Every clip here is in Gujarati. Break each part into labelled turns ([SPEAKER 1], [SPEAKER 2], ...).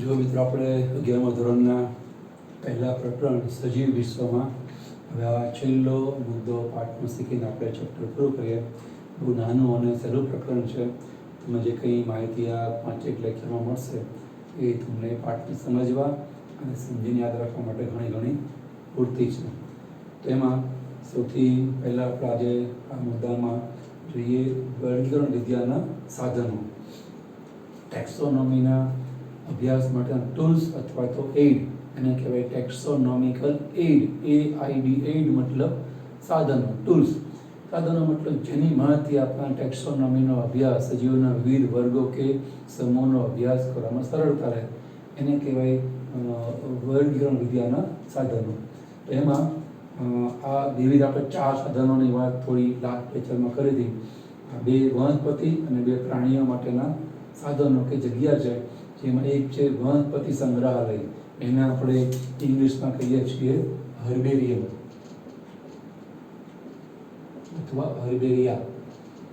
[SPEAKER 1] જો મિત્રો આપણે 11મા ધોરણના પહેલા પ્રકરણ સજીવ વિશ્વમાં હવે આ છેલ્લો મુદ્દો પાઠમાં શીખીને આપણે ચેપ્ટર પૂરું કરીએ. બહુ નાનું અને સહેલું પ્રકરણ છે. તમને જે કંઈ માહિતી આ 5 લેક્ચરમાં મળશે એ તમને પાઠને સમજવા અને સમજીને યાદ રાખવા માટે ઘણી પૂરતી છે. તો એમાં સૌથી પહેલાં આપણે આજે આ મુદ્દામાં જોઈએ વર્ગીકરણ વિદ્યાના સાધનો. ટેક્સોનોમીના અભ્યાસ માટેના ટૂલ્સ અથવા તો એઇડ, એને કહેવાય ટેક્સોનોમિકલ એઇડ. એઆઈડી મતલબ સાધનો, ટૂલ્સ. સાધનો મતલબ જેની મદદથી આપણા ટેક્સોનોમીનો અભ્યાસ, સજીવોના વિવિધ વર્ગો કે સમૂહનો અભ્યાસ કરવામાં સરળતા રહે, એને કહેવાય વર્ગીકરણ વિદ્યાના સાધનો. તો એમાં આ વિવિધ આપણે 4 સાધનોની વાત થોડી લાસ્ટ લેક્ચરમાં કરી હતી. 2 વનસ્પતિ અને 2 પ્રાણીઓ માટેના સાધનો કે જગ્યા છે, જેમાં એક છે વનસ્પતિ સંગ્રહાલય, એને આપણે ઇંગ્લિશમાં કહીએ છીએ હર્બેરિયમ અથવા હર્બેરિયા,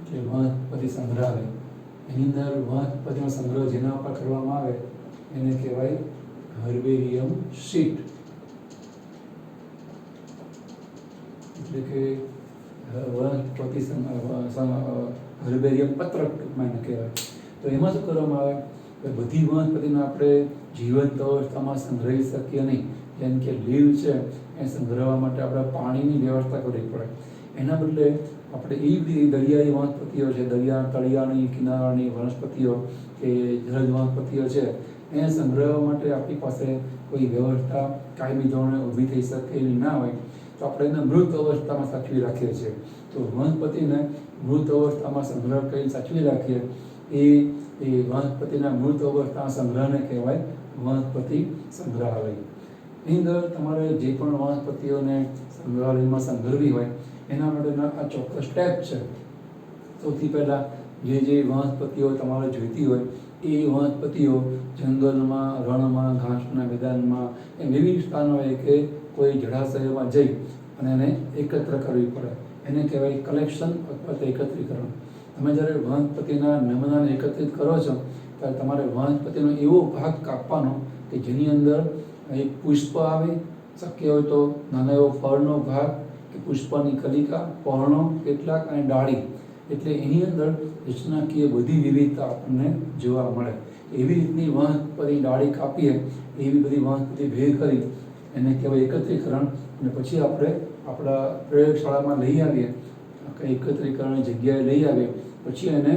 [SPEAKER 1] એટલે વનસ્પતિ સંગ્રહાલય. એની અંદર વનસ્પતિનો સંગ્રહ જેના ઉપર કરવામાં આવે એને કહેવાય હર્બેરિયમ શીટ, એટલે કે વનસ્પતિ હર્બેરિયમ પત્રક ટૂંકમાં એને કહેવાય. તો એમાં શું કરવામાં આવે કે બધી વનસ્પતિને આપણે જીવંત અવસ્થામાં સંગ્રહી શકીએ નહીં. જેમ કે લીલ છે એ સંગ્રહવા માટે આપણે પાણીની વ્યવસ્થા કરવી પડે. એના બદલે આપણે એ બધી દરિયાઈ વનસ્પતિઓ છે, દરિયા તળિયાની કિનારાની વનસ્પતિઓ કે જળજ વનસ્પતિઓ છે, એને સંગ્રહવા માટે આપણી પાસે કોઈ વ્યવસ્થા કાયમી ધોરણે ઊભી થઈ શકે એવી ના હોય, તો આપણે એને મૃત અવસ્થામાં સાચવી રાખીએ છીએ. તો વનસ્પતિને મૃત અવસ્થામાં સંગ્રહ કરી સાચવી રાખીએ એ વનસ્પતિના મૃત અવસ્થાના સંગ્રહને કહેવાય વનસ્પતિ સંગ્રહાલય. એની અંદર તમારે જે પણ વનસ્પતિઓને સંગ્રહાલયમાં સંગ્રહવી હોય એના માટેના આ ચોક્કસ સ્ટેપ છે. સૌથી પહેલાં જે વનસ્પતિઓ તમારે જોઈતી હોય એ વનસ્પતિઓ જંગલમાં, રણમાં, ઘાસના મેદાનમાં, એ વિવિધ સ્થાનોએ કે કોઈ જળાશયોમાં જઈ અને એને એકત્ર કરવી પડે. એને કહેવાય કલેક્શન અથવા તો એકત્રીકરણ. તમે જ્યારે વનસ્પતિના નમૂનાને એકત્રિત કરો છો ત્યારે તમારે વનસ્પતિનો એવો ભાગ કાપવાનો કે જેની અંદર એક પુષ્પ આવે, શક્ય હોય તો નાનો એવો ફળનો ભાગ કે પુષ્પની કલિકા, પર્ણો કેટલાક અને ડાળી, એટલે એની અંદર રચનાકીય બધી વિવિધતા આપણને જોવા મળે. એવી રીતની વનસ્પતિ ડાળી કાપીએ, એવી બધી વનસ્પતિ ભેગી કરી એને કહેવાય એકત્રીકરણ. અને પછી આપણે આપણા પ્રયોગશાળામાં લઈ આવીએ, એકત્રીકરણની જગ્યાએ લઈ આવીએ, પછી એને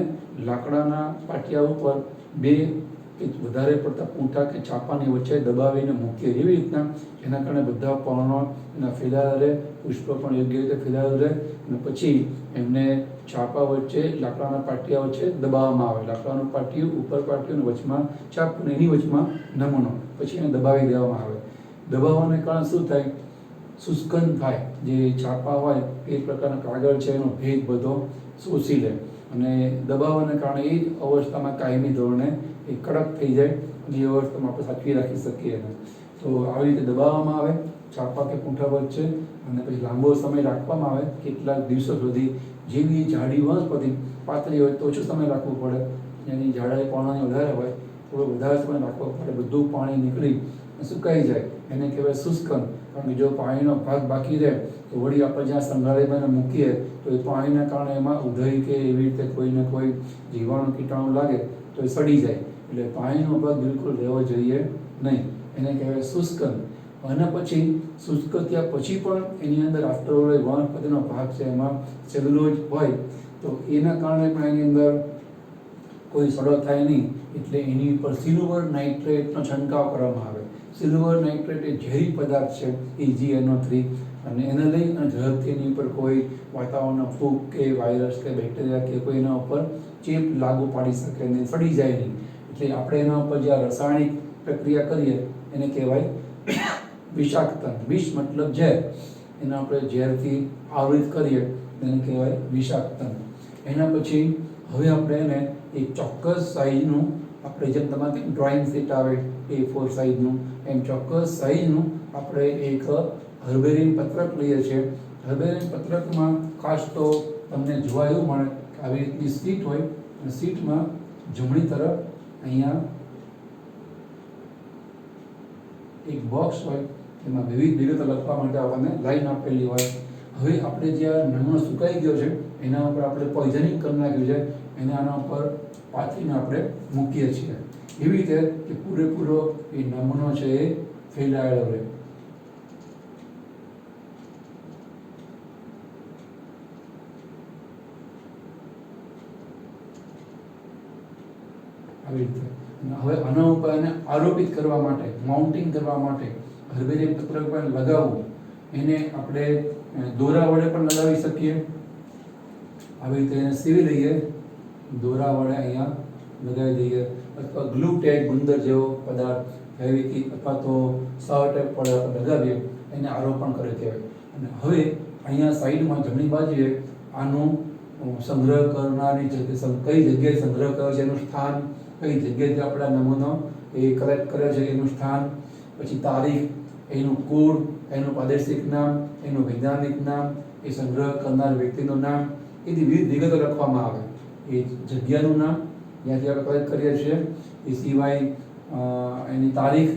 [SPEAKER 1] લાકડાના પાટિયા ઉપર 2 કે વધારે પડતા પૂંઠા કે છાપાની વચ્ચે દબાવીને મૂકીએ. એવી રીતના એના કારણે બધા પર્ણો એના ફેલાયેલા રહે, પુષ્પ પણ યોગ્ય રીતે ફેલાયેલું રહે. અને પછી એમને છાપા વચ્ચે, લાકડાના પાટિયા વચ્ચે દબાવવામાં આવે. લાકડાનું પાટિયું ઉપર, પાટિયું વચમાં છાપું, એની વચમાં નમૂનો, પછી એને દબાવી દેવામાં આવે. દબાવવાને કારણે શું થાય? શુષ્કન થાય. જે છાપા હોય એ પ્રકારના કાગળ છે એનો ભેદ બધો શોષી લે અને દબાવવાને કારણે એ જ અવસ્થામાં કાયમી ધોરણે એ કડક થઈ જાય અને એ અવસ્થામાં આપણે સાચવી રાખી શકીએ એને. તો આવી રીતે દબાવવામાં આવે છાપા કે પૂંઠા વચ્ચે, અને પછી લાંબો સમય રાખવામાં આવે, કેટલાક દિવસો સુધી. જેવી જાડી વનસ્પતિ પાતળી હોય તો ઓછો સમય રાખવો પડે, એની જાડાઈ પાણી વધારે હોય થોડો વધારે સમય રાખવો પડે. બધું પાણી નીકળી સુકાઈ જાય, એને કહેવાય શુષ્કન. કારણ કે જો પાણીનો ભાગ બાકી રહે તો વળી આપણે જ્યાં સંગ્રહાલયમાં મૂકીએ તો એ પાણીના કારણે એમાં ઉધઈ કે એવી રીતે કોઈને કોઈ જીવાણુ કીટાણુ લાગે તો એ સડી જાય. એટલે પાણીનો ભાગ બિલકુલ રહેવો જોઈએ નહીં, એને કહેવાય શુષ્કન. અને પછી શુષ્ક થયા પછી પણ એની અંદર આફ્ટરઓલ વનસ્પતિનો ભાગ છે એમાં સેલ્યુલોઝ હોય, તો એના કારણે પણ એની અંદર કોઈ સડો થાય નહીં, એટલે એની ઉપર સિલ્વર નાઇટ્રેટનો છંટકાવ કરવામાં આવે. સિલ્વર નાઇટ્રેટ એ ઝેરી પદાર્થ છે, EgNO3, અને એને લઈ અને ઝડપથી એની ઉપર કોઈ વાતાવરણનો ફૂગ કે વાયરસ કે બેક્ટેરિયા કે કોઈ એના ઉપર ચેપ લાગુ પાડી શકે અને સડી જાય નહીં. એટલે આપણે એના ઉપર જે રાસાયણિક પ્રક્રિયા કરીએ એને કહેવાય વિષાક્તન. વિષ મતલબ ઝેર, એને આપણે ઝેરથી આવૃત કરીએ એને કહેવાય વિષાક્તન. એના પછી હવે આપણે એને એક ચોક્કસ સાઇઝનું, આપણે જેમ તમારે ડ્રોઈંગ શીટ આવે A4 સાઇઝનું, એમ ચોક્કસ સાઇઝનું આપણે એક હર્બેરિયમ પત્રક લઈએ છીએ. હર્બેરિયમ પત્રકમાં ખાસ તો તમને જોવા એવું મળે કે આવી રીતની સીટ હોય અને સીટમાં જમણી તરફ અહીંયા એક બોક્સ હોય, એમાં વિવિધ વિગતો લખવા માટે આપણને લાઈન આપેલી હોય. હવે આપણે જે આ નમૂનો સુકાઈ ગયો છે એના ઉપર આપણે પોઈઝનિંગ કરી નાખ્યું છે, એને આના ઉપર પાથરીને આપણે મૂકીએ છીએ. એવી રીતે કે પૂરેપૂરો એ નમૂનો છે એ ફેલાયેલો રહે. આવી રીતે હવે આના ઉપર એને આરોપિત કરવા માટે, માઉન્ટિંગ કરવા માટે હરવેરી પત્ર પર લગાવવું, એને આપણે દોરા વડે પણ લગાવી શકીએ. આવી રીતે એને સીવી લઈએ, દોરા વડે અહીંયા લગાવી દઈએ, અથવા ગ્લુ ટેગ ગુંદર જેવો પદાર્થ ફેવિકિક અથવા તો સાવર ટેપ પદાર્થ લગાવીએ, એને આરોપણ કરે કહેવાય. અને હવે અહીંયા સાઈડમાં જમણી બાજુએ આનું સંગ્રહ કરનારની જગ્યા, કઈ જગ્યાએ સંગ્રહ કર્યો છે એનું સ્થાન, કઈ જગ્યાએથી આપણે નમૂનો એ કલેક્ટ કર્યો છે એનું સ્થાન, પછી તારીખ, એનું કુળ, એનું પ્રાદેશિક નામ, એનું વૈજ્ઞાનિક નામ, એ સંગ્રહ કરનાર વ્યક્તિનું નામ, એની વિવિધ વિગતો લખવામાં આવે. એ જગ્યાનું નામ જ્યાંથી આપણે કલેક્ટ કરીએ છીએ, એ સિવાય એની તારીખ,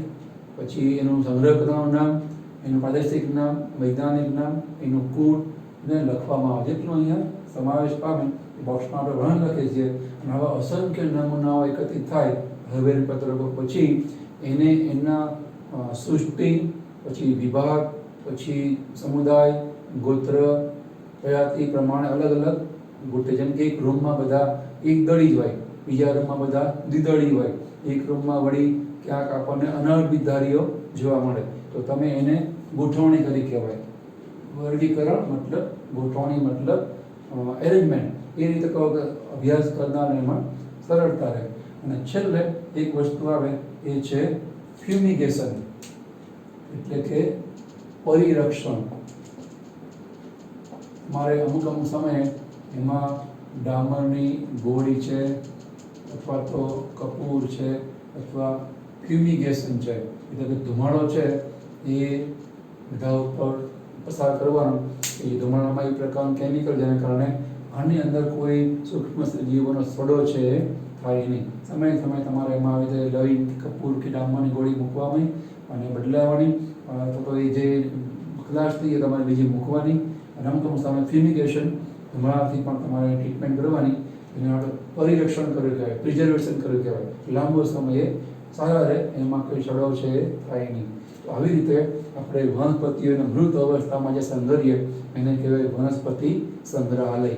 [SPEAKER 1] પછી એનું સંગ્રહ કરનારનું નામ, એનું પ્રાદેશિક નામ, વૈજ્ઞાનિક નામ, એનું કુળ ને લખવામાં આવે. જેટલું અહીંયા સમાવેશ પામે એ બોક્સમાં આપણે વર્ણન લખીએ છીએ. અને આવા અસંખ્ય નમૂનાઓ એકત્રિત થાય હરવેરી પત્રકો પછી એને એના સૃષ્ટિ, પછી વિભાગ, પછી સમુદાય, ગોત્ર, પ્રજાતિ પ્રમાણે અલગ અલગ ગોઠવે. જેમ કે એક રૂમમાં બધા એક દળી જ હોય, બીજા રૂમમાં બધા દ્વિદળી હોય, એક રૂમમાં વળી ક્યાંક આપણને અનર્બિતધારીઓ જોવા મળે, તો તમે એને ગોઠવણી કરી કહેવાય. વર્ગીકરણ મતલબ ગોઠવણી, મતલબ એરેન્જમેન્ટ. એ રીતે કહો કે અભ્યાસ કરનારને એમાં સરળતા રહે. અને છેલ્લે એક વસ્તુ આવે એ છે ફ્યુમિગેશન, એટલે કે પરિરક્ષણ. મારે અમુક અમુક સમયે એમાં ડામરની ગોળી છે, અથવા તો કપૂર છે, અથવા ફ્યુમિગેશન છે, એટલે કે ધુમાડો છે એ બધા ઉપર પસાર કરવાનો. એ ધુમાડામાં એક પ્રકારનું કેમિકલ, જેના કારણે આની અંદર કોઈ સૂક્ષ્મ જીવોનો સડો છે એ થાય નહીં. સમયે સમયે તમારે એમાં આવી રીતે લવિંગ, કપૂર કે ડામરની ગોળી મૂકવાની અને બદલાવાની, તો એ જે ખલાસ થઈ એ તમારે બીજી મૂકવાની. અને અમુક અમુક સમય ફ્યુમિગેશન, ધુમાડાથી પણ તમારે ટ્રીટમેન્ટ કરવાની. એને આપણે પરિરક્ષણ કર્યું કહેવાય, પ્રિઝર્વેશન કર્યું કહેવાય. લાંબો સમયે સારા રહે, એમાં કોઈ સડો છે એ થાય નહીં. તો આવી રીતે આપણે વનસ્પતિઓને મૃત અવસ્થામાં જે સંગ્રહીએ એને કહેવાય વનસ્પતિ સંગ્રહાલય.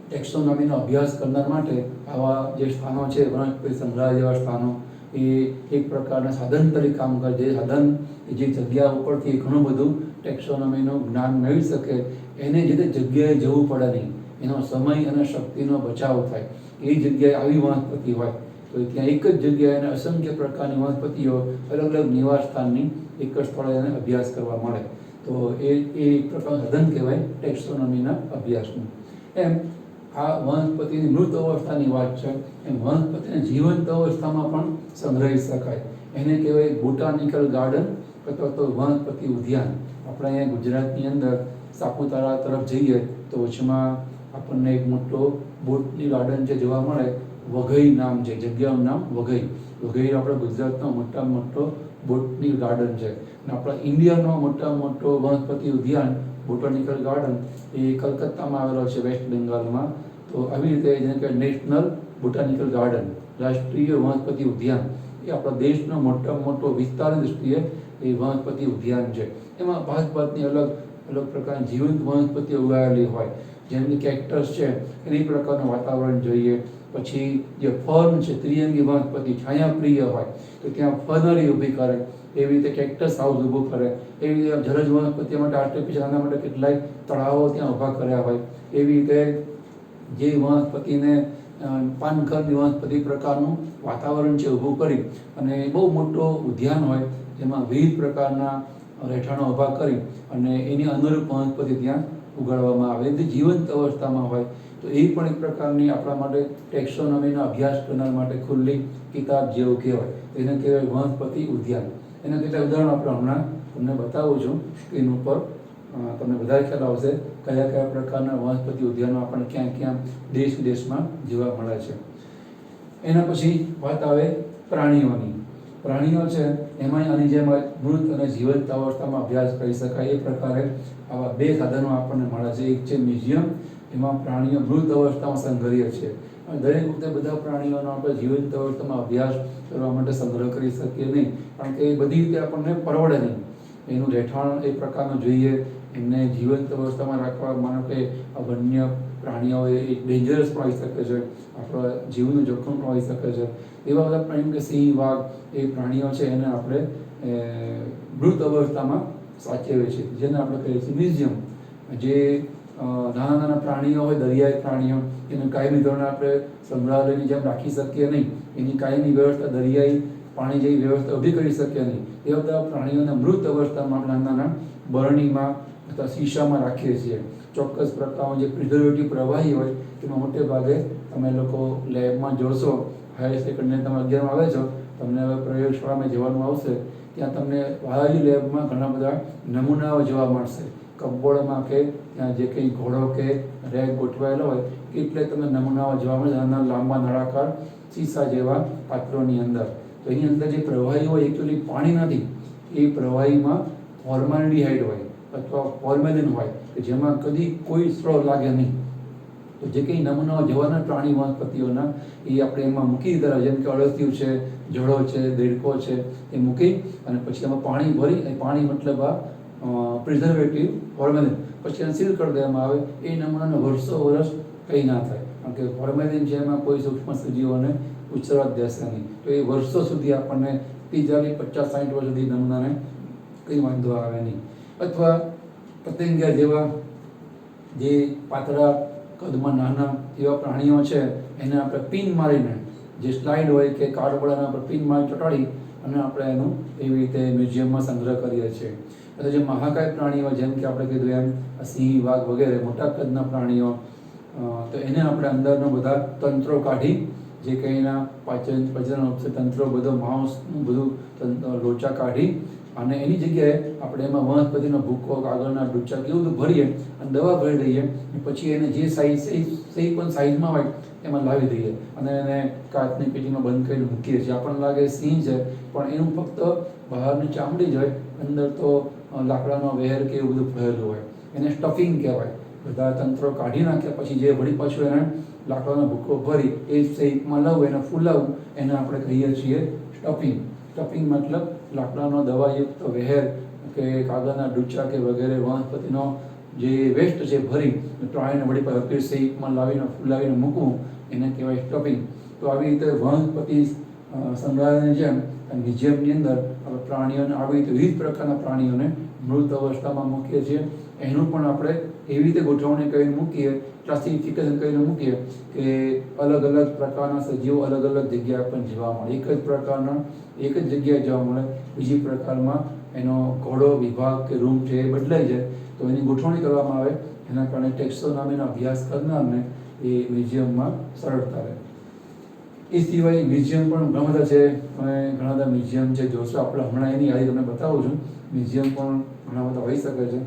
[SPEAKER 1] ટેક્સોનોમીનો અભ્યાસ કરનાર માટે આવા જે સ્થાનો છે, વનસ્પતિ સંગ્રહાલય જેવા સ્થાનો, એ એક પ્રકારના સાધન તરીકે કામ કરે. જે સાધન, જે જગ્યા ઉપરથી ઘણું બધું ટેક્સોનોમીનું જ્ઞાન મેળવી શકે, એને જે તે જગ્યાએ જવું પડે નહીં, એનો સમય અને શક્તિનો બચાવ થાય. એ જગ્યાએ આવી વનસ્પતિ હોય તો ત્યાં એક જ જગ્યાએ એને અસંખ્ય પ્રકારની વનસ્પતિઓ અલગ અલગ નિવાસ સ્થાનની એક જ સ્થળે એને અભ્યાસ કરવા મળે. તો એ એક પ્રકારનું સાધન કહેવાય ટેક્સોનોમીના અભ્યાસનું. એમ આ વનસ્પતિની મૃત અવસ્થાની વાત છે, એમ વનસ્પતિને જીવંત અવસ્થામાં પણ સંગ્રહી શકાય. એને કહેવાય બોટાનિકલ ગાર્ડન અથવા તો વનસ્પતિ ઉદ્યાન. આપણે અહીંયા ગુજરાતની અંદર સાપુતારા તરફ જઈએ તો વચમાં આપણને એક મોટો બોટની ગાર્ડન જે જોવા મળે, વઘઈ નામ છે, જગ્યાનું નામ વઘઈ. વઘઈ આપણે ગુજરાતનો મોટામાં મોટો બોટની ગાર્ડન છે. અને આપણા ઇન્ડિયાનો મોટામાં મોટો વનસ્પતિ ઉદ્યાન બોટાનિકલ ગાર્ડન એ કલકત્તામાં આવેલો છે, વેસ્ટ બેંગાલમાં. તો આવી રીતે જેને કે નેશનલ બોટાનિકલ ગાર્ડન, રાષ્ટ્રીય વનસ્પતિ ઉદ્યાન, એ આપણા દેશનો મોટામાં મોટો વિસ્તારની દૃષ્ટિએ એ વનસ્પતિ ઉદ્યાન છે. એમાં ભાતની અલગ અલગ પ્રકારની જીવંત વનસ્પતિઓ ઉગાડેલી હોય. જેમ કે કેક્ટસ છે, એની પ્રકારનું વાતાવરણ જોઈએ. પછી જે ફર્ન છે, ત્રિઅંગી વનસ્પતિ છાયાપ્રિય હોય તો ત્યાં ફર્નરી ઊભી કરે, એવી રીતે કેક્ટસ હાઉસ ઊભું કરે. એવી રીતે જલજ વનસ્પતિ માટે આર્ટિફિશિયલ આના માટે કેટલાય તળાવો ત્યાં ઊભા કર્યા હોય. એવી રીતે જે વનસ્પતિને પાનખરની વનસ્પતિ પ્રકારનું વાતાવરણ છે ઊભું કરી અને બહુ મોટો ઉદ્યાન હોય, જેમાં વિવિધ પ્રકારના રહેઠાણો ઊભા કરી અને એની અનુરૂપ વનસ્પતિ ત્યાં ઉગાડવામાં આવે. જે જીવંત અવસ્થામાં હોય તો એ પણ એક પ્રકારની આપણા માટે ટેક્સોનોમીનો અભ્યાસ કરનાર માટે ખુલ્લી કિતાબ જેવું કહેવાય. એને કહેવાય વનસ્પતિ ઉદ્યાન. એના કેટલાક ઉદાહરણો આપણે હમણાં તમને બતાવું છું સ્ક્રીન ઉપર, તમને વધારે ખ્યાલ આવશે કયા કયા પ્રકારના વનસ્પતિ ઉદ્યાનો આપણને ક્યાં ક્યાં દેશ વિદેશમાં જોવા મળે છે. એના પછી વાત આવે પ્રાણીઓની. પ્રાણીઓ છે એમાં આની જેમ મૃત અને જીવંત અવસ્થામાં અભ્યાસ કરી શકાય એ પ્રકારે આવા બે સાધનો આપણને મળે છે. એક છે મ્યુઝિયમ, એમાં પ્રાણીઓ મૃત અવસ્થામાં સંગ્રહીએ છીએ, અને દરેક વખતે બધા પ્રાણીઓનો આપણે જીવંત અવસ્થામાં અભ્યાસ કરવા માટે સંગ્રહ કરી શકીએ નહીં, કારણ કે એ બધી રીતે આપણને પરવડે નહીં. એનું રહેઠાણ એ પ્રકારનું જોઈએ, એમને જીવંત અવસ્થામાં રાખવા માટે વન્ય પ્રાણીઓ એ ડેન્જરસ પણ હોઈ શકે છે, આપણા જીવનું જોખમ પણ હોઈ શકે છે. એવા બધા પ્રાણીઓ કે સિંહ, વાઘ એ પ્રાણીઓ છે એને આપણે મૃત અવસ્થામાં સાચવીએ છીએ, જેને આપણે કહીએ છીએ મ્યુઝિયમ. જે નાના નાના પ્રાણીઓ હોય, દરિયાઈ પ્રાણીઓ, એને કાયમી ધોરણે આપણે સંગ્રહાલયની જેમ રાખી શકીએ નહીં, એની કાયમી વ્યવસ્થા દરિયાઈ પાણી જેવી વ્યવસ્થા ઊભી કરી શકીએ નહીં. એ બધા પ્રાણીઓને મૃત અવસ્થામાં આપણે નાના બરણીમાં અથવા શીશામાં રાખીએ છીએ. ચોક્કસ પ્રકારનો જે પ્રિઝર્વેટિવ પ્રવાહી હોય એમાં મોટે ભાગે તમે લોકો લેબમાં જોશો, હાયર સેકન્ડરી તમે 11માં આવે છો, તમને હવે પ્રયોગશાળામાં જવાનું આવશે, ત્યાં તમને બાયોલોજી લેબમાં ઘણા બધા નમૂનાઓ જોવા મળશે. કપબોર્ડમાં કે ત્યાં જે કંઈ ઘોડો કે રેક ગોઠવાયેલો હોય એટલે તમને નમૂનાઓ જોવા મળે, નાના લાંબા નળાકાર શીશા જેવા પાત્રોની અંદર. તો એની અંદર જે પ્રવાહી હોય એકચ્યુઅલી પાણી નથી, એ પ્રવાહીમાં ફોર્માલ્ડિહાઇડ હોય અથવા ફોર્મેલિન હોય કે જેમાં કદી કોઈ સ્ટ્રો લાગે નહીં. તો જે કંઈ નમૂનાઓ જવાના પ્રાણી વનસ્પતિઓના એ આપણે એમાં મૂકી દીધા, જેમ કે અળસિયું છે, જળો છે, દેડકો છે, એ મૂકી અને પછી એમાં પાણી ભરી, એ પાણી મતલબ આ પ્રિઝર્વેટિવ ફોર્મેલિન, પછી એને સીલ કરી દેવામાં આવે. એ નમૂનાને વર્ષો વર્ષ કંઈ ના થાય, કારણ કે ફોર્મેલિન છે એમાં કોઈ સૂક્ષ્મ સજીવોને ઉછરવા જ દેશે નહીં. તો એ વર્ષો સુધી આપણને 30, 40, 50, 60 વર્ષ સુધી નમૂનાને કંઈ વાંધો આવે નહીં. અથવા પતંગિયા જેવા જે પાતળા કદમાં નાના એવા પ્રાણીઓ છે, એને આપણે પિન મારીને, જે સ્લાઇડ હોય કે કાર્ડબોર્ડને આપણે પિન મારી ચોંટાડી અને આપણે એનું એવી રીતે મ્યુઝિયમમાં સંગ્રહ કરીએ છીએ. અથવા જે મહાકાય પ્રાણીઓ, જેમ કે આપણે કીધું એમ સિંહ, વાઘ વગેરે મોટા કદના પ્રાણીઓ, તો એને આપણે અંદરનો બધા તંત્રો કાઢી, જે કંઈ એના પાચન તંત્રો, બધો માંસનું બધું લોચા કાઢી અને એની જગ્યાએ આપણે એમાં વનસ્પતિનો ભૂકો, કાગળના ડૂચા એવું બધું ભરીએ અને દવા ભરી દઈએ, પછી એને જે સહી પણ સાઇઝમાં હોય એમાં લાવી દઈએ અને એને કાચની પેટીમાં બંધ કરીને મૂકીએ છીએ. આપણને લાગે સિંહ છે, પણ એનું ફક્ત બહારની ચામડી જ હોય, અંદર તો લાકડાનો વેર કે એવું બધું ભરેલું હોય. એને સ્ટફિંગ કહેવાય. બધા તંત્રો કાઢી નાખ્યા પછી જે વળી પાછું એને લાકડાનો ભૂકો ભરી એ શેપમાં લાવવું, એને ફૂલાવવું, એને આપણે કહીએ છીએ સ્ટફિંગ. સ્ટફિંગ મતલબ લાકડાનો દવાયુક્ત વહેર કે કાગળના ડૂચા કે વગેરે વનસ્પતિનો જે વેસ્ટ છે ભરી પ્રાણીને વળી પાછું શેપમાં લાવીને ફૂલાવીને મૂકવું, એને કહેવાય સ્ટફિંગ. તો આવી રીતે વનસ્પતિ સંગ્રહાલયની જેમ મ્યુઝિયમની અંદર આપણે પ્રાણીઓને આવી રીતે વિવિધ પ્રકારના પ્રાણીઓને મૃત અવસ્થામાં મૂકીએ છીએ. એનું પણ આપણે એવી રીતે ગોઠવણી કરીને મૂકીએ, ક્લાસિફિકેશન કરીને મૂકીએ કે અલગ અલગ પ્રકારના સજીવો અલગ અલગ જગ્યા પર જોવા મળે. એક જ પ્રકારના એક જ જગ્યાએ જોવા મળે, બીજી પ્રકારમાં એનો ઘોડો વિભાગ કે રૂમ છે એ બદલાઈ જાય. તો એની ગોઠવણી કરવામાં આવે, એના કારણે ટેક્સોનોમીનો અભ્યાસ કરનારને એ મ્યુઝિયમમાં સરળતા રહે. એ સિવાય મ્યુઝિયમ પણ ઘણા બધા છે, તમે ઘણા બધા મ્યુઝિયમ છે જોશો. આપણે હમણાં એની યાદી તમને બતાવું છું. મ્યુઝિયમ પણ ઘણા બધા હોઈ શકે છે.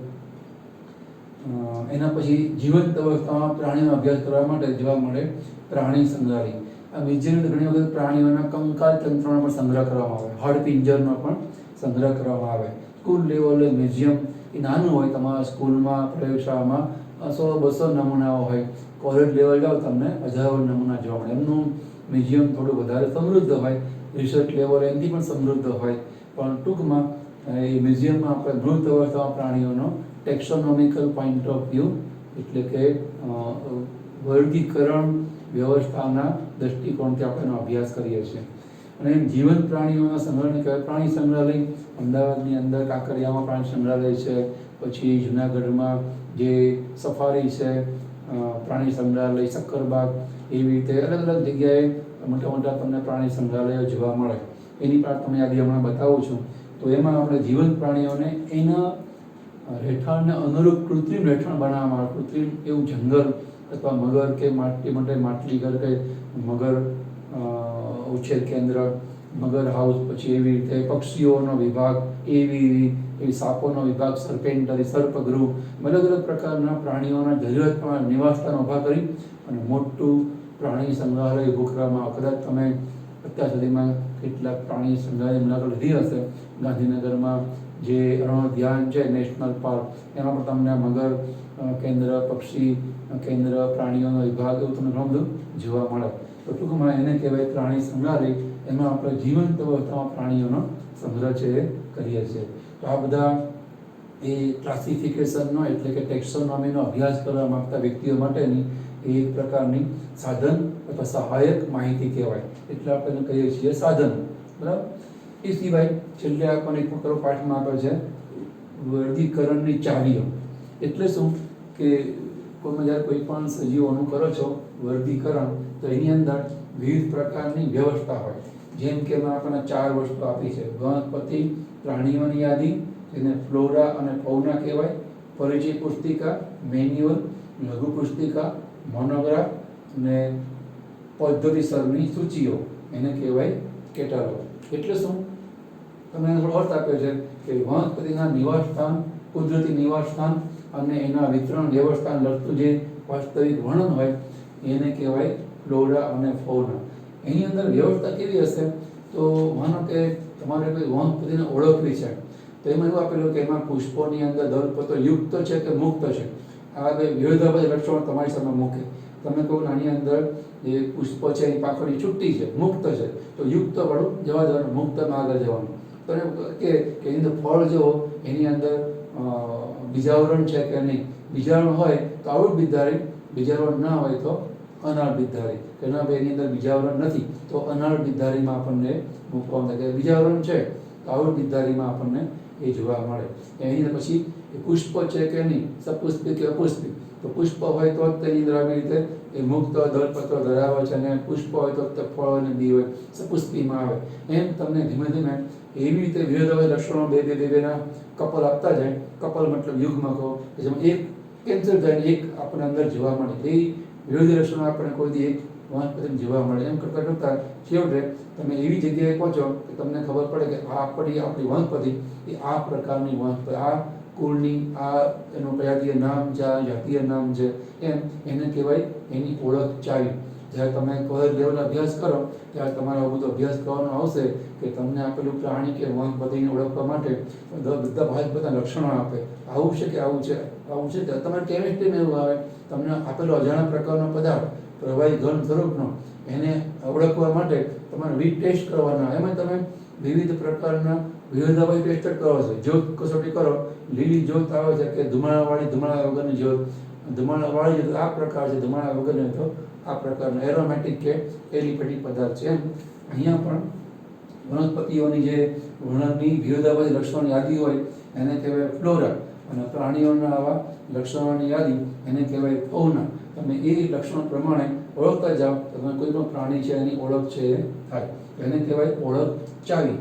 [SPEAKER 1] એના પછી જીવંત અવસ્થામાં પ્રાણીનો અભ્યાસ કરવા માટે જોવા મળે પ્રાણી સંગ્રહાલય. આ મ્યુઝિયમની ઘણી વખત પ્રાણીઓના કંકાલ તંત્રનો પણ સંગ્રહ કરવામાં આવે, હાડપિંજરનો પણ સંગ્રહ કરવામાં આવે. સ્કૂલ લેવલે મ્યુઝિયમ એ નાનું હોય, તમારા સ્કૂલમાં પ્રયોગશાળામાં 100-200 નમૂનાઓ હોય. કોલેજ લેવલ જાઓ તમને હજારો નમૂના જોવા મળે. એમનું મ્યુઝિયમ થોડું વધારે સમૃદ્ધ હોય, રિસર્ચ લેવલ એનાથી પણ સમૃદ્ધ હોય. પણ ટૂંકમાં એ મ્યુઝિયમમાં આપણે મૃત અવસ્થામાં પ્રાણીઓનો ટેક્સોનોમિકલ પોઈન્ટ ઓફ વ્યૂ એટલે કે વર્ગીકરણ વ્યવસ્થાના દૃષ્ટિકોણથી આપણે એનો અભ્યાસ કરીએ છીએ. અને જીવંત પ્રાણીઓના સંગ્રહને કહેવાય પ્રાણી સંગ્રહાલય. અમદાવાદની અંદર કાંકરિયામાં પ્રાણી સંગ્રહાલય છે, પછી જુનાગઢમાં જે સફારી છે પ્રાણી સંગ્રહાલય, સક્કરબાગ, એવી રીતે અલગ અલગ જગ્યાએ મોટા મોટા તમને પ્રાણી સંગ્રહાલયો જોવા મળે. એની પણ તમને યાદી હમણાં બતાવું છું. તો એમાં આપણે જીવંત પ્રાણીઓને એના રહેઠાણને અનુરૂપ કૃત્રિમ રહેઠાણ બનાવવામાં આવે. કૃત્રિમ એવું જંગલ અથવા મગર કે માટલી ઘર કે મગર ઉછેર કેન્દ્ર, મગર હાઉસ, પછી એવી રીતે પક્ષીઓનો વિભાગ, એવી સાપોનો વિભાગ, સર્પેન્ટરી, સર્પગૃહ, અલગ અલગ પ્રકારના પ્રાણીઓના જરૂરિયાત પ્રમાણે નિવાસસ્થાન ઊભા કરી અને મોટું પ્રાણી સંગ્રહાલય ઊભું કરવામાં આવે. કદાચ તમે અત્યાર સુધીમાં કેટલાક પ્રાણી સંગ્રહાલયની મુલાકાત લીધી હશે. ગાંધીનગરમાં જે અરણોદ્યાન છે નેશનલ પાર્ક, એમાં પણ તમને મગર કેન્દ્ર, પક્ષી કેન્દ્ર, પ્રાણીઓનો વિભાગ એવું તમને ઘણું બધું જોવા મળે. તો ટૂંકમાં એને કહેવાય પ્રાણી સંગ્રહાલય. એમાં આપણે જીવંત અવસ્થામાં પ્રાણીઓનો સંગ્રહ છે એ કરીએ છીએ. તો આ બધા એ ક્લાસિફિકેશનનો એટલે કે ટેક્સોનોમીનો અભ્યાસ કરવા માગતા વ્યક્તિઓ માટેની એ એક પ્રકારની સાધન અથવા સહાયક માહિતી કહેવાય. એટલે આપણે એને કહીએ છીએ સાધન. બરાબર. એ સિવાય છેલ્લે આપણને એક પ્રકારનો પાઠમાં આપે છે વર્ગીકરણની ચાવીઓ. એટલે શું કે તમે જ્યારે કોઈ પણ સજીવોનું કરો છો વર્ગીકરણ, તો એની અંદર વિવિધ પ્રકારની વ્યવસ્થા હોય. જેમ કે એમાં આપણને 4 વસ્તુ આપી છે: વનસ્પતિ પ્રાણીઓની યાદી, જેને ફ્લોરા અને ફૌના કહેવાય, પરિચય પુસ્તિકા, મેન્યુઅલ, લઘુ પુસ્તિકા, મોનોગ્રાફ અને પદ્ધતિસરની સૂચિઓ, એને કહેવાય કેટાલોગ. એટલે શું? તમે એનો થોડો અર્થ આપ્યો છે કે વનસ્પતિના નિવાસ સ્થાન, કુદરતી નિવાસ સ્થાન અને એના વિતરણ વ્યવસ્થાને લગતું જે વાસ્તવિક વર્ણન હોય એને કહેવાય ફ્લોરા અને ફૌના. એની અંદર વ્યવસ્થા કેવી હશે? તો માનો કે તમારે કોઈ વનસ્પતિને ઓળખવી છે, તો એમાં એવું આપેલું કે એમાં પુષ્પોની અંદર દળપત્રો યુક્ત છે કે મુક્ત છે. આ બે વિરોધાભાસી લક્ષણો તમારી સામે મૂકે. તમે કહો આની અંદર જે પુષ્પ છે એની પાંખડી છૂટી છે, મુક્ત છે, તો યુક્ત વાળું જવા દેવાનું, મુક્તમાં આગળ જવાનું. તો કે એની અંદર ફળ જો એની અંદર બીજાવરણ છે કે નહીં, બીજાવરણ હોય તો આવૃત બીજધારી, બીજાવરણ ના હોય તો અનાળ બીજધારી. એના બે એની અંદર બીજાવરણ નથી તો અનાળ બીજધારીમાં આપણને મૂકવામાં થાય. બીજાવરણ છે તો આવૃત બીજધારીમાં આપણને એ જોવા મળે. એની અંદર પછી પુષ્પ છે કે નહીં, સપુષ્પી કે અપુષ્પી. તો પુષ્પ હોય તો જ તેની અંદર આવી રીતે એ મુક્ત દળપત્રો ધરાવે છે, અને પુષ્પ હોય તો ફળ અને બી હોય, સપુષ્પીમાં આવે. એમ તમને ધીમે ધીમે એવી રીતે વિરોધાભાસી લક્ષણો બે ના કપલ આપતા જાય. કપલ મતલબ યુગમાં કહો કે જેમાં એક કેન્સલ થાય, એક આપણને અંદર જોવા મળે. એ વિરોધી લક્ષણો આપણને કોઈ દી એક વનસ્પતિને જોવા મળે. એમ કરતાં કરતાં છેવટે તમે એવી જગ્યાએ પહોંચો કે તમને ખબર પડે કે આપણી વનસ્પતિ એ આ પ્રકારની વનસ્પતિ, આ કુળની, આ એનું પ્રજાતીય નામ છે, આ જાતીય નામ છે. એમ એને કહેવાય એની ઓળખ ચાવી. જ્યારે તમે કોલેજ લેવલનો અભ્યાસ કરો ત્યારે તમારે આવો બધો અભ્યાસ કરવાનો આવશે કે તમને આપેલું પ્રાણી કે વનસ્પતિને ઓળખવા માટે બધા લક્ષણો આપે. આવું છે કે આવું છે, આવું છે. તમારે કેમિસ્ટ્રીમાં એવું આવે, તમને આપેલો અજાણા પ્રકારનો પદાર્થ પ્રવાહી ઘન સ્વરૂપનો, એને ઓળખવા માટે તમારે વિવિધ ટેસ્ટ કરવાના. એમાં તમે વિવિધ પ્રકારના વિરોધાભાસી ટેસ્ટ કરો છો. જ્યોત કસોટી કરો, લીલી જ્યોત આવે છે કે ધુમાડાવાળી, ધુમાડા વગરની જ્યોત, ધુમાડાવાળી જ્યોત આ પ્રકાર છે, ધુમાડા વગરની તો આ પ્રકારનો એરોમેટિક કે એલિફેટિક પદાર્થ છે. એમ અહીંયા પણ વનસ્પતિઓની જે વર્ણનની વિરોધાભાસી લક્ષણોની યાદી હોય એને કહેવાય ફ્લોરા, અને પ્રાણીઓના આવા લક્ષણોની યાદી એને કહેવાય ફૌના. તમે એ લક્ષણો પ્રમાણે ઓળખતા જાઓ તો તમે કોઈ પણ પ્રાણી છે એની ઓળખ છે એ થાય. એને કહેવાય ઓળખ ચાવી.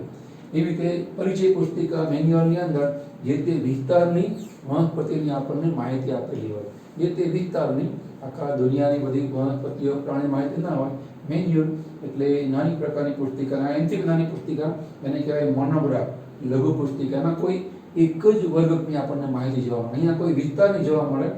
[SPEAKER 1] એવી રીતે પરિચય પુસ્તિકા, મેન્યુઅલની અંદર જે તે વિસ્તારની વનસ્પતિની આપણને માહિતી આપેલી હોય. જે તે વિસ્તારની, આખા દુનિયાની બધી વનસ્પતિઓ પ્રાણી માહિતી ના હોય. મેન્યુઅલ એટલે નાની પ્રકારની પુસ્તિકા, એનાથી નાની પુસ્તિકા એને કહેવાય મોનોગ્રાફ, લઘુ પુસ્તિકા. એમાં કોઈ એક જ વર્ગની આપણને માહિતી જોવા મળે. અહીંયા કોઈ વિસ્તારની જોવા મળે,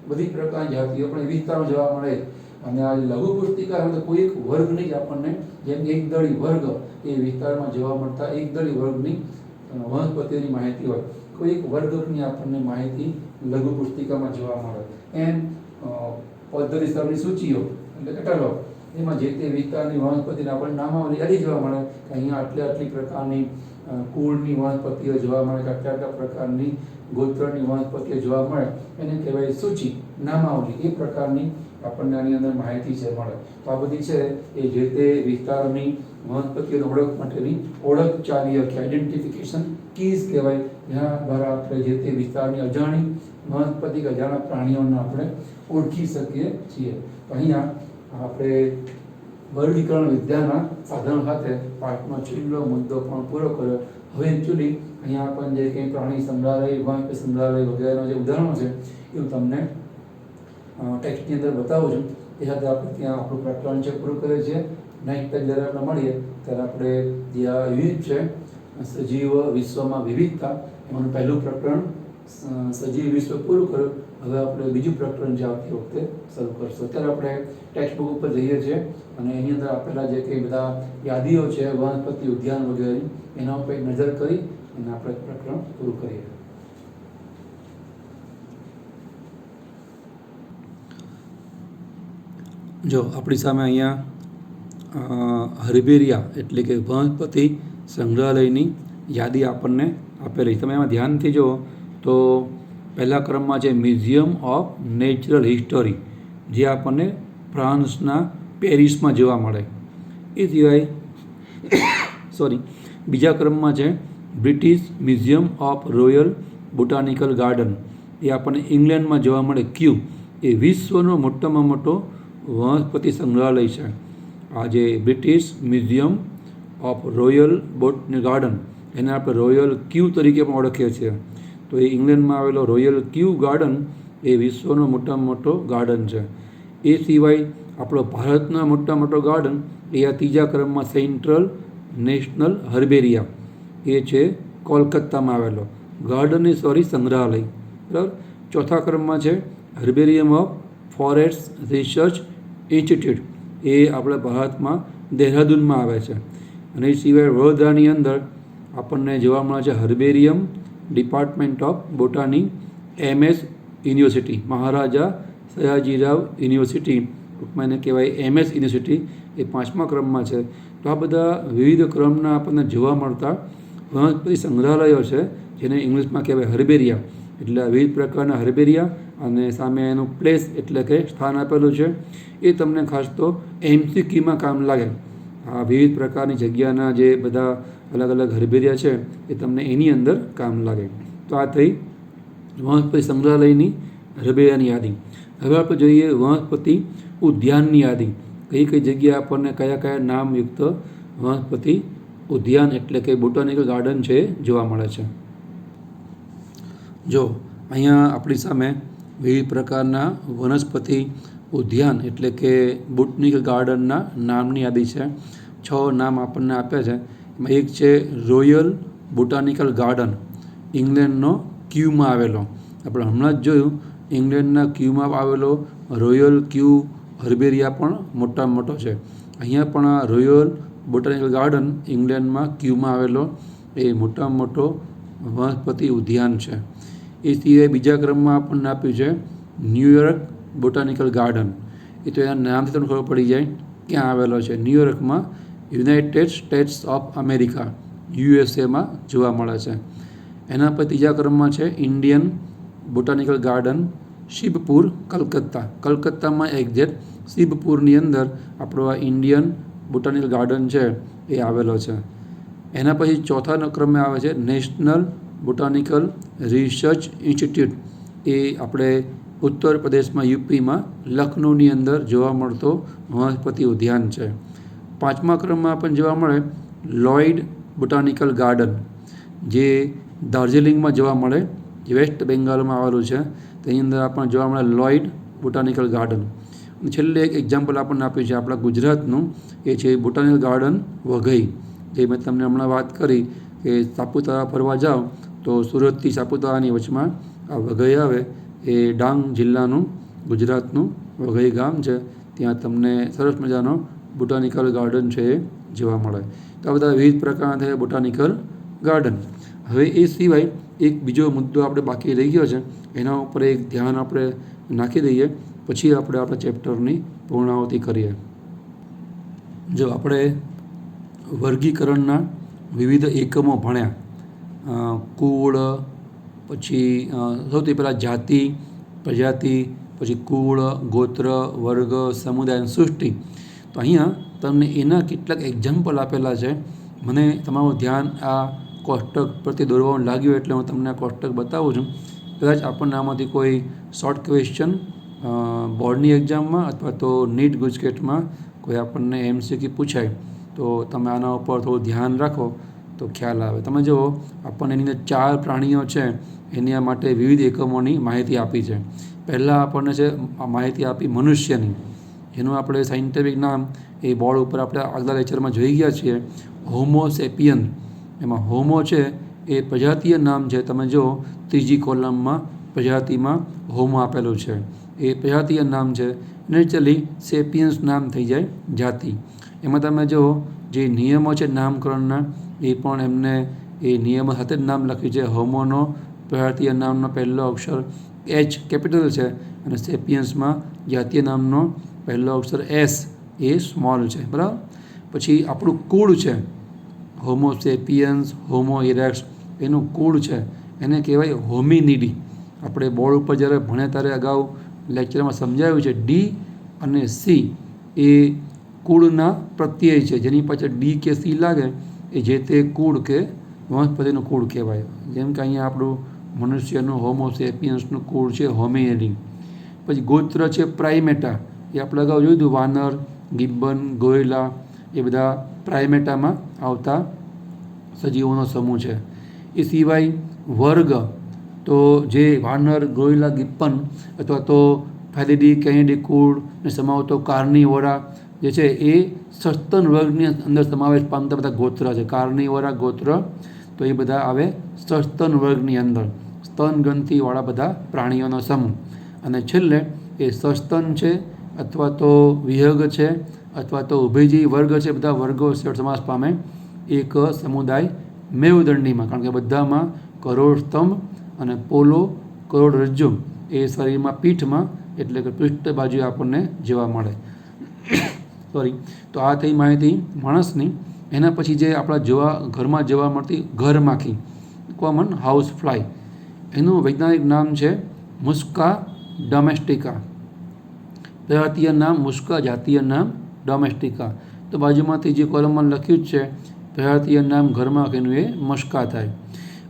[SPEAKER 1] બધી પ્રકારની જાતિઓ પણ વિસ્તારમાં જોવા મળે. અને આ લઘુ પુસ્તિકા તો કોઈ એક વર્ગની જ આપણને, જેમ કે એકદળી વર્ગ એ વિસ્તારમાં જોવા મળતા એકદળી વર્ગની વનસ્પતિઓની માહિતી હોય. કોઈ એક વર્ગની આપણને માહિતી લઘુ પુસ્તિકામાં જોવા મળે. એમ પદ્ધતિસરની સૂચિઓ એટલે કેટાલોગ, એમાં જે તે વિસ્તારની વનસ્પતિને આપણને નામાવલી યાદી જોવા મળે કે અહીંયા આટલી પ્રકારની કુળની વનસ્પતિઓ જોવા મળે, કે આટલા પ્રકારની ગોત્રની વનસ્પતિઓ જોવા મળે. એને કહેવાય સૂચિ, નામાવલી. એ પ્રકારની આપણને આની અંદર માહિતી છે મળે. તો આ બધી છે એ જે તે વિસ્તારની વનસ્પતિઓની ઓળખ માટેની ઓળખ ચાવીઓ કે આઈડેન્ટિફિકેશન કીઝ કહેવાય. જ્યાં દ્વારા આપણે જે તે વિસ્તારની અજાણી વનસ્પતિ કે અજાણા પ્રાણીઓને આપણે ઓળખી શકીએ છીએ. તો અહીંયા આપણે વર્ગીકરણ વિદ્યાના સાધનો સાથે પાઠનો છેલ્લો મુદ્દો પણ પૂરો કર્યો. હવે એકચ્યુઅલી અહીંયા આપણને જે કંઈ પ્રાણી સંગ્રહાલય, વનસ્પતિ સંગ્રહાલય વગેરેના જે ઉદાહરણો છે એવું તમને ટેક્સ્ટની અંદર બતાવું છું. એ સાથે આપણે ત્યાં આપણું પ્રકરણ છે પૂરું કરીએ છીએ. નેક્સ્ટ ટાઈમ જ્યારે આપણે મળીએ ત્યારે આપણે જે આ યુનિટ છે સજીવ વિશ્વમાં વિવિધતા, એનું પહેલું પ્રકરણ સજીવ વિશ્વ પૂરું કર્યું. હવે આપણે બીજું પ્રકરણ જે આવતી વખતે શરૂ કરશું. અત્યારે આપણે ટેક્સ્ટ બુક ઉપર જઈએ છીએ અને એની અંદર આપેલા જે કંઈ બધા યાદીઓ છે વનસ્પતિ ઉદ્યાન વગેરે એના ઉપર એક નજર કરી અને આપણે પ્રકરણ પૂરું કરીએ. જો આપણી સામે અહીંયા હર્બેરિયા એટલે કે વનસ્પતિ સંગ્રહાલયની યાદી આપણને આપેલી. તમે એમાં ધ્યાનથી જુઓ તો પહેલા ક્રમમાં છે મ્યુઝિયમ ઓફ નેચરલ હિસ્ટોરી, જે આપણને ફ્રાન્સના પેરિસમાં જોવા મળે. એ સિવાય બીજા ક્રમમાં છે British museum of royal botanical garden, એ આપણને ઇંગ્લેન્ડમાં જોવા મળે. ક્યુ એ વિશ્વનો મોટામાં મોટો વનસ્પતિ સંગ્રહાલય છે. આ જે British museum of royal botany garden, એને આપણે રોયલ ક્યુ તરીકે પણ ઓળખીએ છીએ. તો એ ઇંગ્લેન્ડમાં આવેલો રોયલ ક્યુ ગાર્ડન એ વિશ્વનો મોટામાં મોટો ગાર્ડન છે. એ સિવાય આપણો ભારતનો મોટો ગાર્ડન એ આ ત્રીજા ક્રમમાં સેન્ટ્રલ નેશનલ હર્બેરિયા, એ છે કોલકાતામાં આવેલો સંગ્રહાલય. બરાબર. ચોથા ક્રમમાં છે herbarium of forest research institute, એ આપણા ભારતમાં દહેરાદૂનમાં આવે છે. અને એ સિવાય વડોદરાની અંદર આપણને જોવા મળે છે herbarium department of botany MS university, Maharaja Sayajirao university, ટૂંકમાં એને કહેવાય MS યુનિવર્સિટી, એ 5મા ક્રમમાં છે. તો આ બધા વિવિધ ક્રમના આપણને જોવા મળતા વનસ્પતિ સંગ્રહાલયો છે, જેને ઇંગ્લિશમાં કહેવાય હર્બેરિયા. એટલે આ વિવિધ પ્રકારના હર્બેરિયા અને સામે એનું પ્લેસ એટલે કે સ્થાન આપેલું છે. એ તમને ખાસ તો MCQમાં કામ લાગે. આ વિવિધ પ્રકારની જગ્યાના જે બધા અલગ અલગ હર્બેરિયા છે એ તમને એની અંદર કામ લાગે. તો આ થઈ વનસ્પતિ સંગ્રહાલયની હર્બેરિયાની યાદી. હવે આપણે જોઈએ વનસ્પતિ ઉદ્યાનની યાદી. કઈ કઈ જગ્યા આપણને કયા કયા નામયુક્ત વનસ્પતિ ઉદ્યાન એટલે કે બોટાનિકલ ગાર્ડન છે જોવા મળે છે. જો અહીંયા આપણી સામે વિવિધ પ્રકારના વનસ્પતિ ઉદ્યાન એટલે કે બોટનિકલ ગાર્ડનના નામની યાદી છે. 6 નામ આપણને આપ્યા છે. એમાં એક છે રોયલ બોટાનિકલ ગાર્ડન, ઇંગ્લેન્ડનો ક્યુમાં આવેલો. આપણે હમણાં જ જોયું ઇંગ્લેન્ડના ક્યુમાં આવેલો રોયલ ક્યુ હર્બેરિયા પણ મોટામાં મોટો છે. અહીંયા પણ આ રોયલ બોટાનિકલ ગાર્ડન ઇંગ્લેન્ડમાં ક્યુમાં આવેલો એ મોટામાં મોટો વનસ્પતિ ઉદ્યાન છે. એ સિવાય બીજા ક્રમમાં આપણને આપ્યું છે ન્યૂયોર્ક બોટાનિકલ ગાર્ડન. એ તો એના નામથી તમને ખબર પડી જાય ક્યાં આવેલો છે. ન્યૂયોર્કમાં યુનાઇટેડ સ્ટેટ્સ ઓફ અમેરિકા, USAમાં જોવા મળે છે. એના પર ત્રીજા ક્રમમાં છે Indian botanical garden Shibpur, કલકત્તામાં exact શિબપુરની અંદર આપણો આ ઇન્ડિયન બોટાનિકલ ગાર્ડન છે એ આવેલો છે. એના પછી ચોથા ક્રમે આવે છે નેશનલ બોટાનિકલ રિસર્ચ ઇન્સ્ટિટ્યૂટ, એ આપણે ઉત્તર પ્રદેશમાં UPમાં લખનૌની અંદર જોવા મળતો વનસ્પતિ ઉદ્યાન છે. 5મા ક્રમમાં પણ જોવા મળે લોઇડ બોટાનિકલ ગાર્ડન, જે દાર્જિલિંગમાં જોવા મળે, જે વેસ્ટ બેંગાલમાં આવેલું છે. તેની અંદર આપણને જોવા મળે લોઇડ બોટાનિકલ ગાર્ડન. છેલ્લે એક એક્ઝામ્પલ આપણને આપ્યું છે આપણા ગુજરાતનું, એ છે બોટાનિકલ ગાર્ડન વઘઈ, જે મેં તમને હમણાં વાત કરી કે સાપુતારા ફરવા જાઓ તો સુરતથી સાપુતારાની વચમાં આ વઘઈ આવે. એ ડાંગ જિલ્લાનું ગુજરાતનું વઘઈ ગામ છે. ત્યાં તમને સરસ મજાનો બોટાનિકલ ગાર્ડન છે એ જોવા મળે. તો આ બધા વિવિધ પ્રકારના થયા બોટાનિકલ ગાર્ડન. હવે એ સિવાય એક બીજો મુદ્દો આપણે બાકી રહી ગયો છે, એના ઉપર એક ધ્યાન આપણે નાખી દઈએ, પછી આપણે આપણા ચેપ્ટરની પૂર્ણાહુતિ કરીએ. જો આપણે વર્ગીકરણના વિવિધ એકમો ભણ્યા, કુળ, પછી સૌથી પહેલાં જાતિ, પ્રજાતિ, પછી કુળ, ગોત્ર, વર્ગ, સમુદાય અને સૃષ્ટિ. તો અહીંયા તમને એના કેટલાક એક્ઝામ્પલ આપેલા છે. મને તમારું ધ્યાન આ કોષ્ટક પ્રત્યે દોરવાનું લાગ્યું એટલે હું તમને આ કોષ્ટક બતાવું છું. કદાચ આપણને આમાંથી કોઈ શોર્ટ ક્વેશ્ચન બોર્ડની એક્ઝામમાં અથવા તો નીટ ગુજકેટમાં કોઈ આપણને MCQ પૂછાય તો તમે આના ઉપર થોડું ધ્યાન રાખો તો ખ્યાલ આવે. તમે જુઓ આપણને એની અંદર 4 પ્રાણીઓ છે, એની માટે વિવિધ એકમોની માહિતી આપી છે. પહેલાં આપણને છે માહિતી આપી મનુષ્યની, એનું આપણે સાયન્ટિફિક નામ એ બોર્ડ ઉપર આપણે આગલા લેક્ચરમાં જોઈ ગયા છીએ, હોમો સેપિયન. એમાં હોમો છે એ પ્રજાતીય નામ છે. તમે જો ત્રીજી કોલમમાં પ્રજાતિમાં હોમો આપેલું છે, એ પ્રજાતીય નામ છે. નેચરલી સેપિયન્સ નામ થઈ જાય જાતિ. એમાં તમે જો જે નિયમો છે નામકરણના, એ પણ એમને એ નિયમો સાથે જ નામ લખ્યું છે. હોમોનો પ્રજાતીય નામનો પહેલો અક્ષર એચ કેપિટલ છે, અને સેપિયન્સમાં જાતીય નામનો પહેલો અક્ષર એસ એ સ્મોલ છે. બરાબર. પછી આપણું કુળ છે હોમો સેપિયન્સ, હોમો ઇરેક્સ, એનું કુળ છે એને કહેવાય હોમિનિડી. આપણે બોર્ડ ઉપર જ્યારે ભણ્યા ત્યારે અગાઉ લેક્ચરમાં સમજાવ્યું છે, ડી અને સી એ કુળના પ્રત્યય છે. જેની પાછળ ડી કે સી લાગે એ જે તે કુળ કે વનસ્પતિનું કુળ કહેવાય. જેમ કે અહીંયા આપણું મનુષ્યનું હોમો સેપિયન્સનું કુળ છે હોમિનિડી. પછી ગોત્ર છે પ્રાઇમેટા, એ આપણે અગાઉ જોયું હતું, વાનર, ગિબ્બન, ગોરિલા, એ બધા પ્રાઇમેટામાં આવતા સજીવોનો સમૂહ છે. એ સિવાય વર્ગ, તો જે વાનર, ગોરિલા, ગિબ્બન અથવા તો ફેલિડી, કેનિડી કુળને સમાવતો કાર્નિવોરા જે છે એ સસ્તન વર્ગની અંદર સમાવેશ પામતા બધા ગોત્ર છે. કાર્નિવોરા ગોત્ર તો એ બધા આવે સસ્તન વર્ગની અંદર, સ્તન ગ્રંથિવાળા બધા પ્રાણીઓનો સમૂહ. અને છેલ્લે એ સસ્તન છે અથવા તો વિહંગ છે અથવા તો ઉભયજીવી વર્ગ છે, બધા વર્ગો સમાસ પામે એક સમુદાય મેરુદંડીમાં. કારણ કે બધામાં કરોડસ્તંભ અને પોલો કરોડરજ્જુ એ શરીરમાં પીઠમાં એટલે કે પૃષ્ઠ બાજુ આપણને જોવા મળે. તો આ થઈ માહિતી માણસની. એના પછી જે આપણા ઘરમાં જોવા મળતી ઘરમાખી, કોમન હાઉસ ફ્લાય, એનું વૈજ્ઞાનિક નામ છે મુસ્કા ડોમેસ્ટિકા. પ્રજાતીય નામ મુસ્કા, જાતીય નામ ડોમેસ્ટિકા. તો બાજુમાંથી જે કોલમમાં લખ્યું જ છે પ્રજાતીય નામ ઘરમાખીનું એ મસ્કા થાય.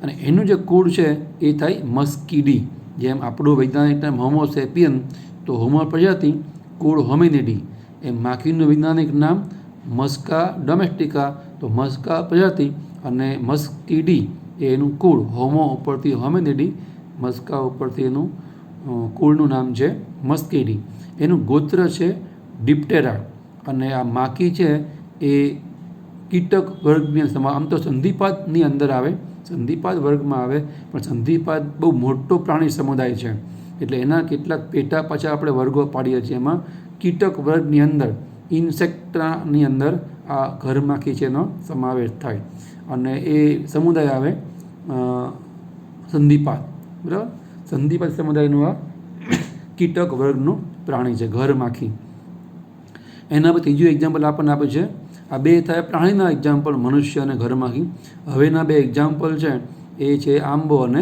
[SPEAKER 1] અને એનું જે કુળ છે એ થાય મસ્કીડી. જેમ આપણું વૈજ્ઞાનિક નામ હોમો સેપિયન, તો હોમો પ્રજાતિ, કુળ હોમિનિડી. એમ માખીનું વૈજ્ઞાનિક નામ મસ્કા ડોમેસ્ટિકા, તો મસ્કા પ્રજાતિ, અને મસ્કીડી એ એનું કુળ, હોમો ઉપરથી હોમિનિડી, મસ્કા ઉપરથી એનું કુળનું નામ છે મસ્કીડી. એનું ગોત્ર છે ડિપ્ટેરા. અને આ માખી છે એ કીટક વર્ગની આમ તો સંધિપાદની અંદર આવે, સંધિપાદ વર્ગમાં આવે, પણ સંધિપાદ બહુ મોટો પ્રાણી સમુદાય છે એટલે એના કેટલાક પેટા પાછા આપણે વર્ગો પાડીએ છીએ. એમાં કીટક વર્ગની અંદર, ઇન્સેક્ટાની અંદર આ ઘરમાખી છે એનો સમાવેશ થાય. અને એ સમુદાય આવે સંધિપાદ. બરાબર. સંધિપાદ સમુદાયનું આ કીટક વર્ગનું પ્રાણી છે ઘરમાખી. એના પર ત્રીજું એક્ઝામ્પલ આપણને આપે છે. આ બે થાય પ્રાણીના એક્ઝામ્પલ, મનુષ્ય અને ઘરમાખી. હવેના બે એક્ઝામ્પલ છે એ છે આંબો અને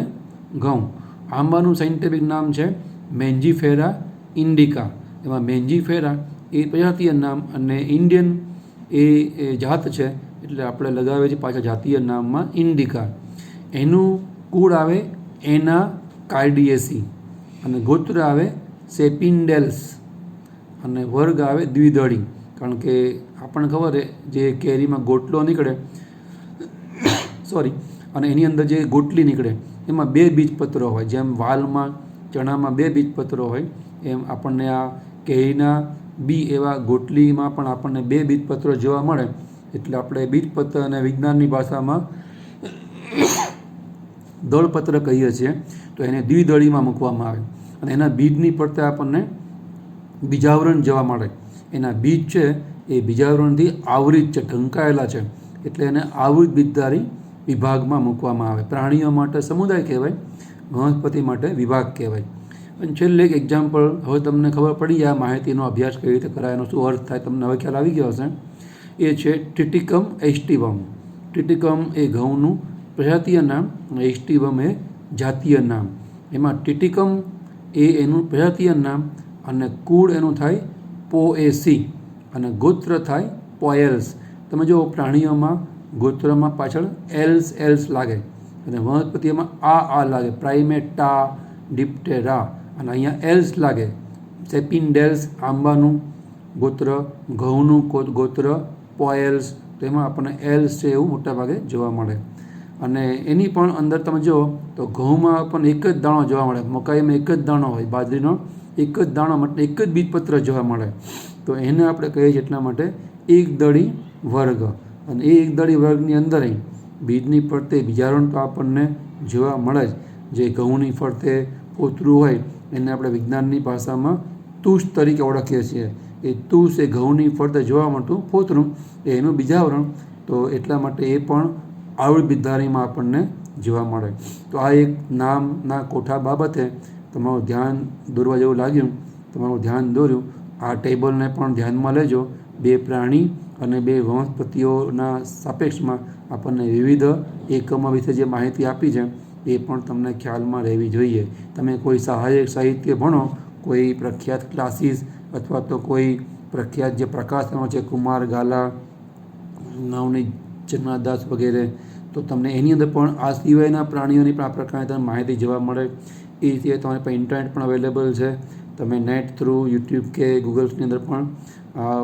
[SPEAKER 1] ઘઉં. આંબાનું સાયન્ટિફિક નામ છે મેન્જીફેરા ઇન્ડિકા. એમાં મેન્જીફેરા એ પ્રજાતીય નામ અને ઇન્ડિયન એ જાત છે એટલે આપણે લગાવીએ છીએ પાછા જાતીય નામમાં ઇન્ડિકા. એનું કુળ આવે એના કાર્ડિયેસી, અને ગોત્ર આવે સેપિન્ડેલ્સ, અને વર્ગ આવે દ્વિદળી. કારણ કે આપણને ખબર છે જે કેરીમાં ગોટલો નીકળે અને એની અંદર જે ગોટલી નીકળે એમાં બે બીજપત્રો હોય. જેમ વાલમાં, ચણામાં બે બીજપત્રો હોય, એમ આપણને આ કેરીના બી એવા ગોટલીમાં પણ આપણને બે બીજપત્રો જોવા મળે. એટલે આપણે બીજપત્ર અને વિજ્ઞાનની ભાષામાં દળપત્ર કહીએ છીએ. તો એને દ્વિદળીમાં મૂકવામાં આવે અને એના બીજની પડતે આપણને બીજાવરણ જોવા મળે. એના બીજ છે એ બીજાવરણથી આવૃત છે, ઢંકાયેલા છે, એટલે એને આવૃત બીજધારી વિભાગમાં મૂકવામાં આવે. પ્રાણીઓ માટે સમુદાય કહેવાય, વનસ્પતિ માટે વિભાગ કહેવાય. અને છેલ્લે એક એક્ઝામ્પલ, હવે તમને ખબર પડી આ માહિતીનો અભ્યાસ કઈ રીતે કરાય, એનો શું અર્થ થાય તમને હવે ખ્યાલ આવી ગયો હશે. એ છે ટિટિકમ એસ્ટિવમ. ટિટિકમ એ ઘઉંનું પ્રજાતીય નામ, એસ્ટિવમ એ જાતીય નામ. એમાં ટિટિકમ એ એનું પ્રજાતીય નામ અને કુળ એનું થાય પોએસી અને ગોત્ર થાય પોએલ્સ. તમે જો પ્રાણીઓમાં ગોત્રમાં પાછળ એલ્સ લાગે અને વનસ્પતિઓમાં આ લાગે, પ્રાઇમેટા, ડિપ્ટેરા, અને અહીંયા એલ્સ લાગે. સેપિન્ડેલ્સ આંબાનું ગોત્ર, ઘઉંનું ગોત્ર પોએલ્સ, તો એમાં આપણને એલ્સ છે એવું મોટાભાગે જોવા મળે. અને એની પણ અંદર તમે જુઓ તો ઘઉંમાં પણ એક જ દાણો જોવા મળે, મકાઈમાં એક જ દાણો હોય, બાજરીનો એક જ દાણો, મતલબ એક જ બીજપત્ર જોવા મળે. તો એને આપણે કહીએ છીએ એટલા માટે એક દળી વર્ગ. અને એ એક દળી વર્ગની અંદર બીજની ફરતે બીજાણુ તો આપણને જોવા મળે જ, જે ઘઉંની ફરતે ફોતરું હોય એને આપણે વિજ્ઞાનની ભાષામાં તુષ તરીકે ઓળખીએ છીએ. એ તુષ એ ઘઉંની ફરતે જોવા મળતું ફોતરું એ એનું બીજાવરણ, તો એટલા માટે એ પણ આવળી બીજધારીમાં આપણને જોવા મળે. તો આ એક નામના કોઠા બાબતે તમારું ધ્યાન દોરવા જેવું લાગ્યું, તમારું ધ્યાન દોર્યું. આ ટેબલને પણ ધ્યાનમાં લેજો. 2 પ્રાણી અને 2 વનસ્પતિઓના સાપેક્ષમાં આપણને વિવિધ એકમો વિશે જે માહિતી આપી છે એ પણ તમને ખ્યાલમાં રહેવી જોઈએ. તમે કોઈ સહાયક સાહિત્ય ભણો, કોઈ પ્રખ્યાત ક્લાસીસ અથવા તો કોઈ પ્રખ્યાત જે પ્રકાશનો છે કુમાર ગાલા, નવનીત જન્નાદાસ વગેરે, તો તમને એની અંદર પણ આ સિવાયના પ્રાણીઓની પણ આ પ્રકારની તમને માહિતી જોવા મળે. એ સિવાય તમારી પાસે ઇન્ટરનેટ પણ અવેલેબલ છે. તમે નેટ થ્રુ યુટ્યુબ કે ગૂગલ્સની અંદર પણ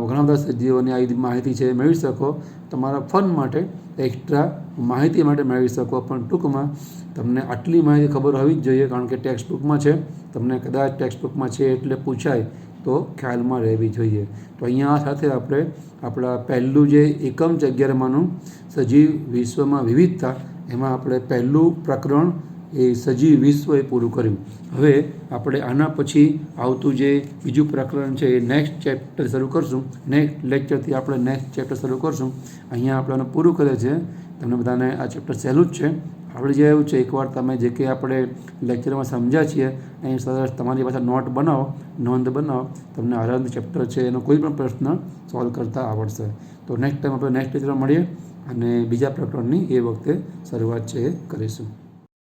[SPEAKER 1] ઘણા બધા સજીવોની આવી માહિતી છે મેળવી શકો. તમારા ફન માટે એક્સ્ટ્રા માહિતી માટે મેળવી શકો. પણ ટૂંકમાં તમને આટલી માહિતી ખબર હોવી જ જોઈએ, કારણ કે ટેક્સ્ટ બુકમાં છે. તમને કદાચ ટેક્સ્ટ બુકમાં છે એટલે પૂછાય તો ખ્યાલમાં રહેવી જોઈએ. તો અહીંયા સાથે આપણે આપણા પહેલું જે એકમ છે 11માનું સજીવ વિશ્વમાં વિવિધતા, એમાં આપણે પહેલું પ્રકરણ એ સજીવ વિશ્વ એ પૂરું કર્યું. હવે આપણે આના પછી આવતું જે બીજું પ્રકરણ છે એ નેક્સ્ટ ચેપ્ટર શરૂ કરશું. નેક્સ્ટ લેક્ચરથી આપણે નેક્સ્ટ ચેપ્ટર શરૂ કરશું. અહીંયા આપણે પૂરું કરે છે. તમને બધાને આ ચેપ્ટર સહેલું જ છે, આપણે જે એવું છે એકવાર તમે જે કંઈ આપણે લેક્ચરમાં સમજ્યા છીએ એની સરસ તમારી પાસે નોટ બનાવો, નોંધ બનાવો. તમને આરામથી ચેપ્ટર છે એનો કોઈ પણ પ્રશ્ન સોલ્વ કરતા આવડશે. તો નેક્સ્ટ ટાઈમ આપણે નેક્સ્ટ લેક્ચરમાં મળીએ અને બીજા પ્રકરણની એ વખતે શરૂઆત છે એ કરીશું.